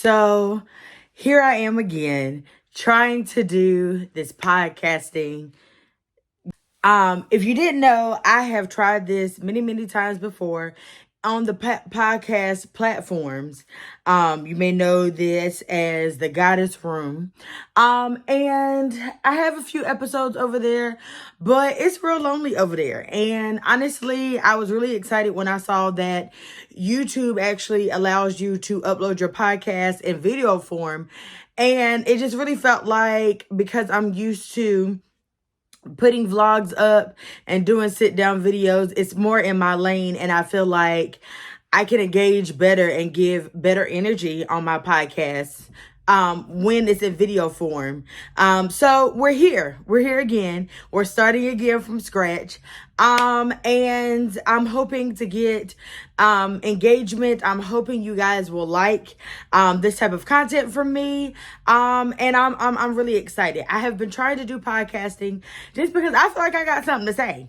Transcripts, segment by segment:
So here I am again trying to do this podcasting. If you didn't know, I have tried this many times before on the podcast platforms. You may know this as the Goddess Room. And I have a few episodes over there, but it's real lonely over there. And honestly, I was really excited when I saw that YouTube actually allows you to upload your podcast in video form. And it just really felt like, because I'm used to putting vlogs up and doing sit down videos, it's more in my lane, and I feel like I can engage better and give better energy on my podcasts when it's in video form. So we're here again. We're starting again from scratch. And I'm hoping to get engagement. I'm hoping you guys will like this type of content from me. And I'm really excited. I have been trying to do podcasting just because I feel like I got something to say.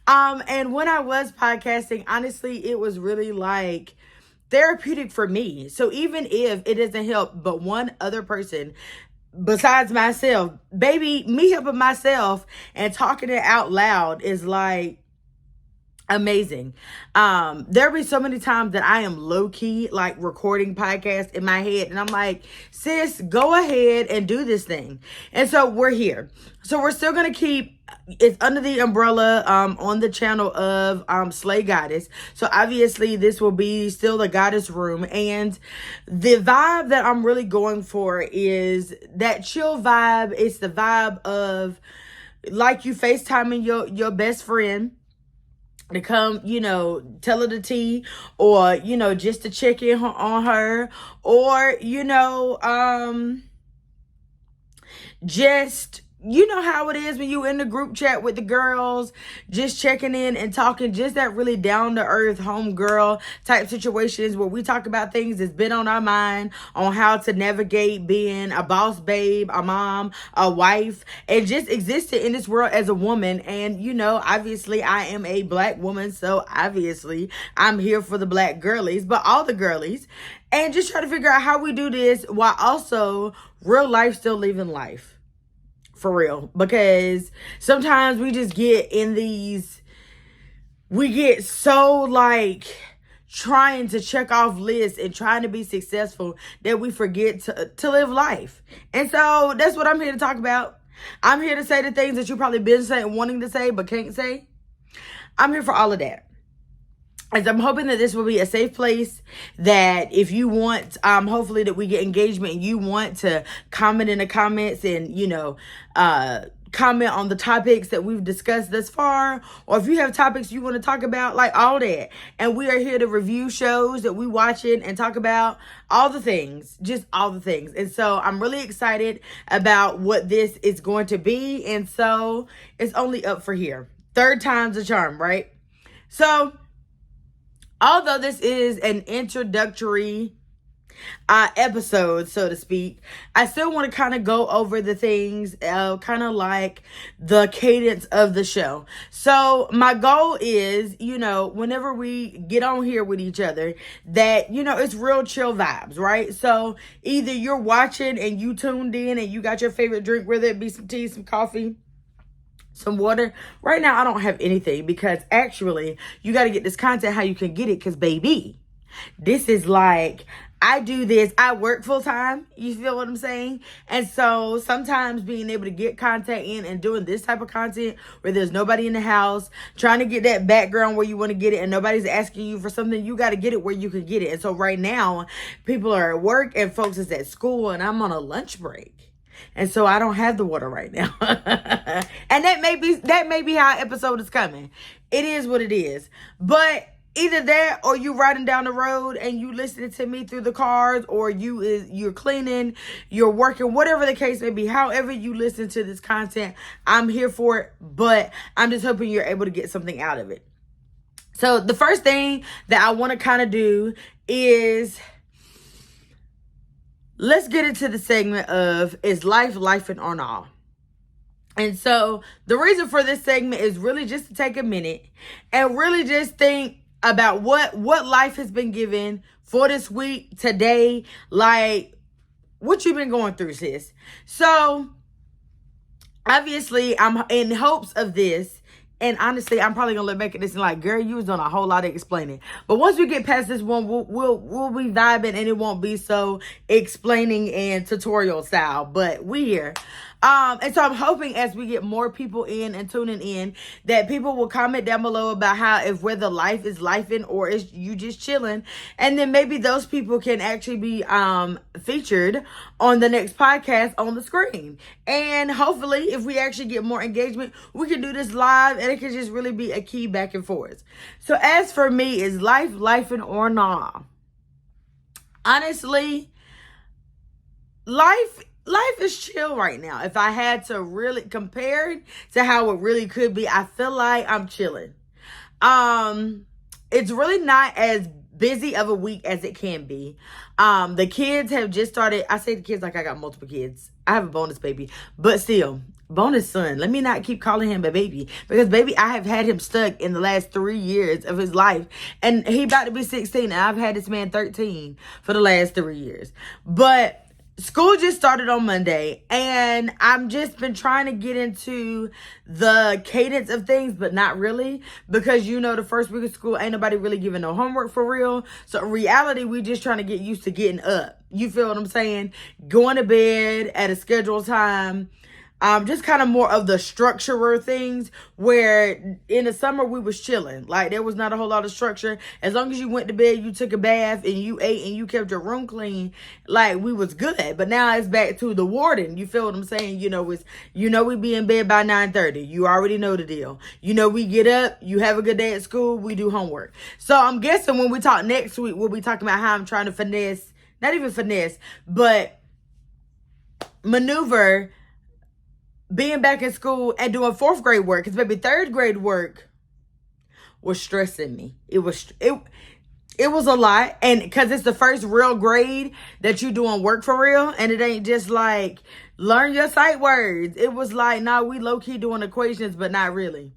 And when I was podcasting, honestly, it was really like therapeutic for me. So even if it doesn't help but one other person besides myself, baby, me helping myself and talking it out loud is like amazing. There'll be so many times that I am low-key like recording podcasts in my head, and I'm like, sis, go ahead and do this thing. And so we're here. So we're still gonna keep it's under the umbrella on the channel of Slay Goddess. So obviously this will be still the Goddess Room, and the vibe that I'm really going for is that chill vibe. It's the vibe of like you FaceTiming your best friend to come, tell her the tea, or, just to check in on her, or, just, how it is when you in the group chat with the girls, just checking in and talking, just that really down to earth homegirl type situations where we talk about things that's been on our mind, on how to navigate being a boss babe, a mom, a wife, and just existing in this world as a woman. And, obviously I am a black woman, so obviously I'm here for the black girlies, but all the girlies, and just try to figure out how we do this while also real life still living life. For real, because sometimes we just get in we get so like trying to check off lists and trying to be successful that we forget to live life. And so that's what I'm here to talk about. I'm here to say the things that you probably been saying, wanting to say, but can't say. I'm here for all of that. And I'm hoping that this will be a safe place, that if you want, hopefully that we get engagement and you want to comment in the comments and, comment on the topics that we've discussed thus far, or if you have topics you want to talk about, like all that. And we are here to review shows that we watching and talk about all the things, just all the things. And so I'm really excited about what this is going to be. And so it's only up for here. Third time's a charm, right? So although this is an introductory episode, so to speak, I still want to kind of go over the things, kind of like the cadence of the show. So my goal is, whenever we get on here with each other, that, it's real chill vibes, right? So either you're watching and you tuned in and you got your favorite drink, whether it be some tea, some coffee, some water. Right now I don't have anything, because actually you got to get this content how you can get it, because baby, this is like, I do this, I work full time, you feel what I'm saying? And so sometimes being able to get content in and doing this type of content where there's nobody in the house, trying to get that background where you want to get it and nobody's asking you for something, you got to get it where you can get it. And so right now people are at work and folks is at school, and I'm on a lunch break. And so I don't have the water right now. And that may be how episode is coming. It is what it is. But either that, or you riding down the road and you listening to me through the cars, or you're cleaning, you're working, whatever the case may be, however you listen to this content, I'm here for it. But I'm just hoping you're able to get something out of it. So the first thing that I want to kind of do is, let's get into the segment of, is life and on all? And so the reason for this segment is really just to take a minute and really just think about what life has been given for this week, today, like what you've been going through, sis. So obviously, I'm in hopes of this. And honestly, I'm probably gonna look back at this and like, girl, you was doing a whole lot of explaining. But once we get past this one, we'll be vibing, and it won't be so explaining and tutorial style. But we here. And so I'm hoping as we get more people in and tuning in, that people will comment down below about how, if whether life is lifing or is you just chilling, and then maybe those people can actually be featured on the next podcast on the screen. And hopefully, if we actually get more engagement, we can do this live, and it can just really be a key back and forth. So as for me, is life lifing or nah? Honestly, life is chill right now. If I had to really compare it to how it really could be, I feel like I'm chilling. It's really not as busy of a week as it can be. The kids have just started. I say the kids like I got multiple kids. I have a bonus baby, but still, bonus son. Let me not keep calling him a baby, because baby, I have had him stuck in the last 3 years of his life, and he about to be 16, and I've had this man 13 for the last 3 years. But school just started on Monday, and I've just been trying to get into the cadence of things, but not really, because the first week of school ain't nobody really giving no homework for real. So in reality, we just trying to get used to getting up. You feel what I'm saying? Going to bed at a scheduled time. Just kind of more of the structurer things, where in the summer we was chilling. Like, there was not a whole lot of structure. As long as you went to bed, you took a bath, and you ate, and you kept your room clean, like, we was good. But now it's back to the warden. You feel what I'm saying? We be in bed by 9:30. You already know the deal. We get up, you have a good day at school, we do homework. So I'm guessing when we talk next week, we'll be talking about how I'm trying to not even finesse, but maneuver being back in school and doing 4th grade work. Because maybe 3rd grade work was stressing me. It was a lot. And because it's the first real grade that you doing work for real. And it ain't just like, learn your sight words. It was like, nah, we low-key doing equations, but not really.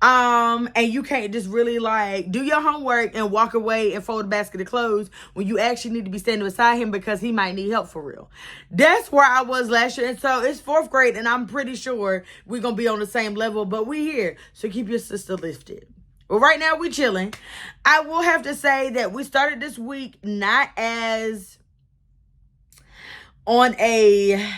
And you can't just really like do your homework and walk away and fold a basket of clothes when you actually need to be standing beside him, because he might need help for real. That's where I was last year. And so it's 4th grade, and I'm pretty sure we're going to be on the same level, but we here. So keep your sister lifted. Well, right now we chilling. I will have to say that we started this week not as on a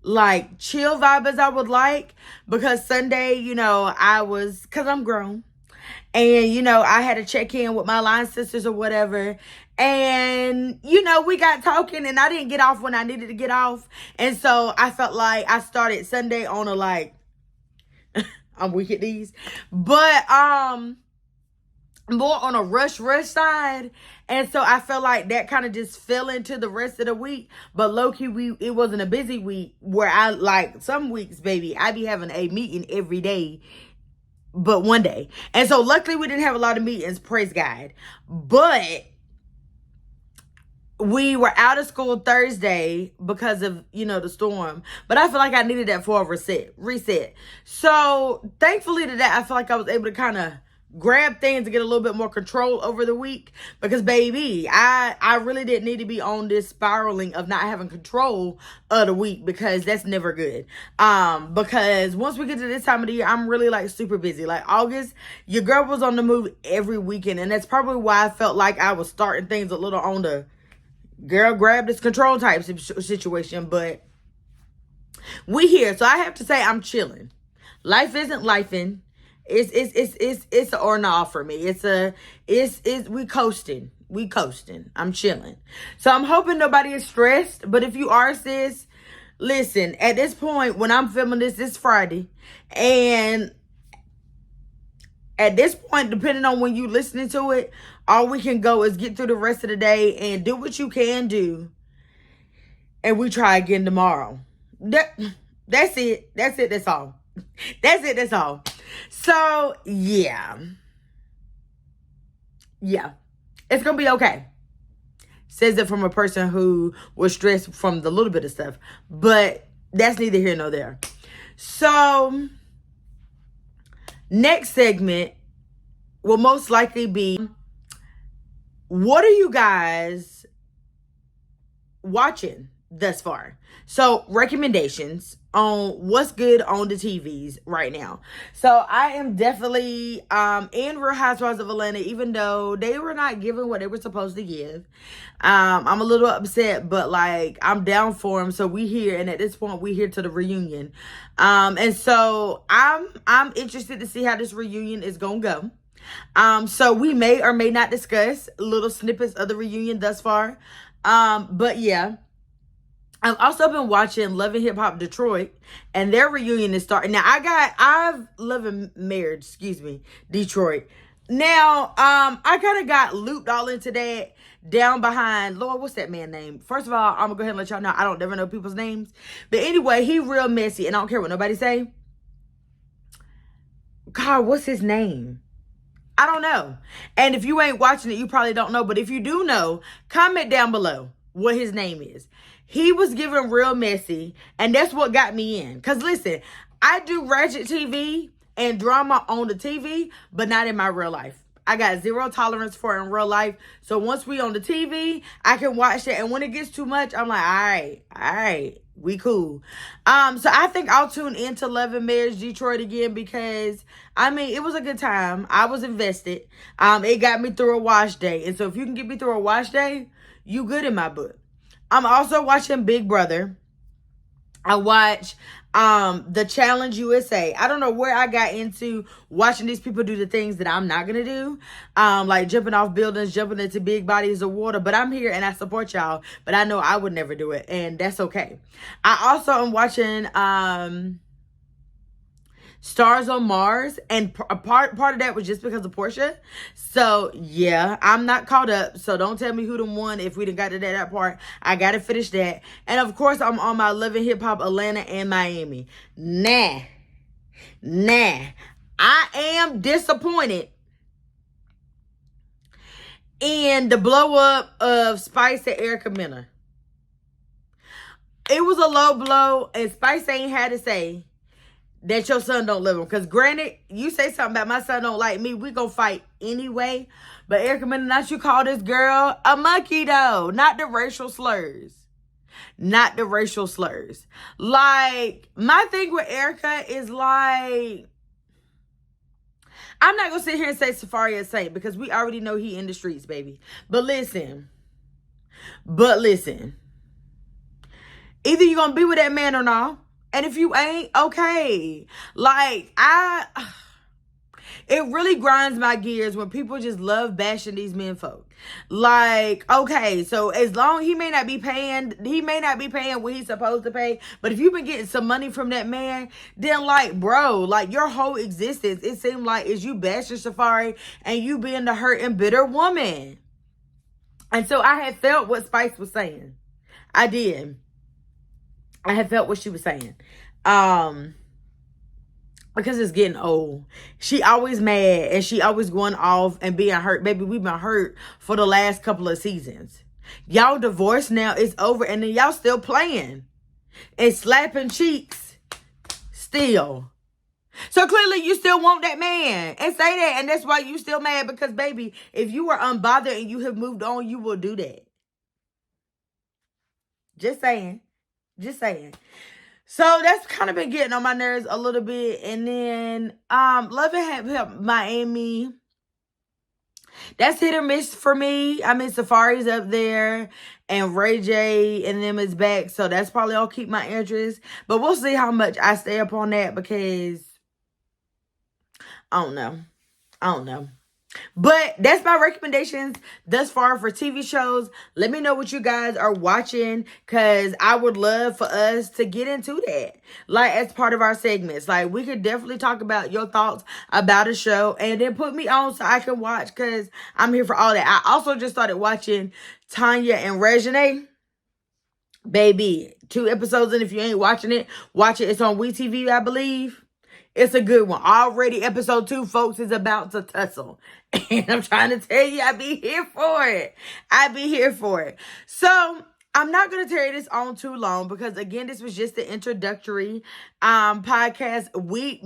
like chill vibe as I would like, because Sunday, because I'm grown, and I had to check in with my line sisters or whatever, and we got talking, and I didn't get off when I needed to get off, and so I felt like I started Sunday on a like I'm weak at these, but more on a rush side. And so I felt like that kind of just fell into the rest of the week. But low-key, it wasn't a busy week, where I, like, some weeks, baby, I be having a meeting every day but one day. And so luckily we didn't have a lot of meetings, praise God. But we were out of school Thursday because of, the storm. But I feel like I needed that for a reset. So thankfully to that, I feel like I was able to kind of grab things to get a little bit more control over the week, because baby, I really didn't need to be on this spiraling of not having control of the week, because that's never good. Because once we get to this time of the year, I'm really like super busy. Like August, your girl was on the move every weekend, and that's probably why I felt like I was starting things a little on the girl grab this control type situation. But we here, so I have to say I'm chilling. Life isn't lifing. It's a or nah for me. We coasting. I'm chilling. So I'm hoping nobody is stressed. But if you are, sis, listen, at this point, when I'm filming this, it's Friday. And at this point, depending on when you listening to it, all we can go is get through the rest of the day and do what you can do. And we try again tomorrow. That's it. That's all. That's all. So, yeah. It's going to be okay. Says it from a person who was stressed from the little bit of stuff. But that's neither here nor there. So, next segment will most likely be, what are you guys watching thus far? So recommendations on what's good on the TVs right now. So I am definitely in Real Housewives of Atlanta, even though they were not giving what they were supposed to give. I'm a little upset, but like I'm down for them. So we here, and at this point we here to the reunion. And so I'm interested to see how this reunion is gonna go. So we may or may not discuss little snippets of the reunion thus far. But yeah. I've also been watching Love and Hip Hop Detroit, and their reunion is starting. Now I've Love and Marriage, Detroit. Now, I kind of got looped all into that down behind, Lord, what's that man name? First of all, I'm gonna go ahead and let y'all know I don't never know people's names. But anyway, he real messy, and I don't care what nobody say. God, what's his name? I don't know. And if you ain't watching it, you probably don't know. But if you do know, comment down below what his name is. He was giving real messy, and that's what got me in. Because listen, I do ratchet TV and drama on the TV, but not in my real life. I got zero tolerance for it in real life. So once we on the TV, I can watch it. And when it gets too much, I'm like, all right, we cool. So I think I'll tune into Love and Marriage Detroit again because, I mean, it was a good time. I was invested. It got me through a wash day. And so if you can get me through a wash day, you good in my book. I'm also watching Big Brother. I watch The Challenge USA. I don't know where I got into watching these people do the things that I'm not gonna do. Like jumping off buildings, jumping into big bodies of water. But I'm here and I support y'all. But I know I would never do it. And that's okay. I also am watching Stars on Mars, and a part of that was just because of Portia. So yeah, I'm not caught up, so don't tell me who done won if we done got to that part. I gotta finish that. And of course I'm on my Love and Hip Hop Atlanta and Miami. Nah, I am disappointed in the blow up of Spice and Erica Mena. It was a low blow, and Spice ain't had to say that your son don't love him. Because granted, you say something about my son don't like me, we gonna fight anyway. But Erica Mena, not you call this girl a monkey though. Not the racial slurs. Not the racial slurs. Like, my thing with Erica is like, I'm not gonna sit here and say Safari a saint because we already know he in the streets, baby. But listen. Either you gonna be with that man or not. And if you ain't, okay. Like, it really grinds my gears when people just love bashing these men folk. Like, okay, so as long he may not be paying what he's supposed to pay, but if you've been getting some money from that man, then like, bro, like your whole existence, it seemed like is you bashing Safari and you being the hurt and bitter woman. And so I had felt what Spice was saying. I did. I had felt what she was saying. Because it's getting old. She always mad and she always going off and being hurt. Baby, we've been hurt for the last couple of seasons. Y'all divorced now. It's over. And then y'all still playing and slapping cheeks still. So clearly you still want that man and say that. And that's why you still mad because, baby, if you were unbothered and you have moved on, you will do that. Just saying. So that's kind of been getting on my nerves a little bit. And then Love and Hip Hop Miami. That's hit or miss for me. I mean, Safari's up there and Ray J and them is back. So that's probably all keep my interest. But we'll see how much I stay up on that because I don't know. But that's my recommendations thus far for TV shows. Let me know what you guys are watching because I would love for us to get into that. Like as part of our segments. Like we could definitely talk about your thoughts about a show and then put me on so I can watch because I'm here for all that. I also just started watching Tanya and Reginae. Baby, 2 episodes in. If you ain't watching it, watch it. It's on WeTV, I believe. It's a good one. Already episode 2, folks, is about to tussle. And I'm trying to tell you, I be here for it. So, I'm not going to carry this on too long because, again, this was just the introductory podcast. We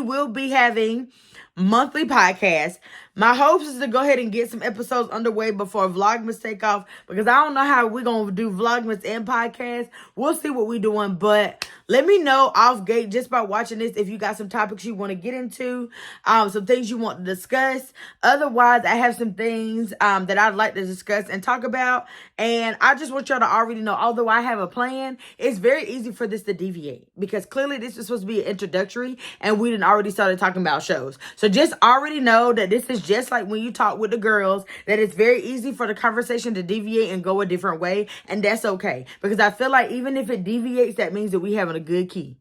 will be having monthly podcast. My hopes is to go ahead and get some episodes underway before Vlogmas take off, because I don't know how we're going to do Vlogmas and podcast. We'll see what we're doing, but let me know off gate just by watching this if you got some topics you want to get into, some things you want to discuss. Otherwise, I have some things that I'd like to discuss and talk about, and I just want y'all to already know, although I have a plan, it's very easy for this to deviate, because clearly this is supposed to be an introductory, and we done already started talking about shows. So just already know that this is just like when you talk with the girls, that it's very easy for the conversation to deviate and go a different way, and that's okay, because I feel like even if it deviates, that means that we having a good key.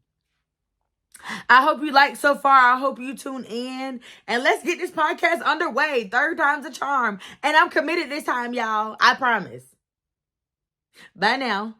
I hope you like so far. I hope you tune in, and let's get this podcast underway. Third time's a charm, and I'm committed this time, y'all. I promise. Bye now.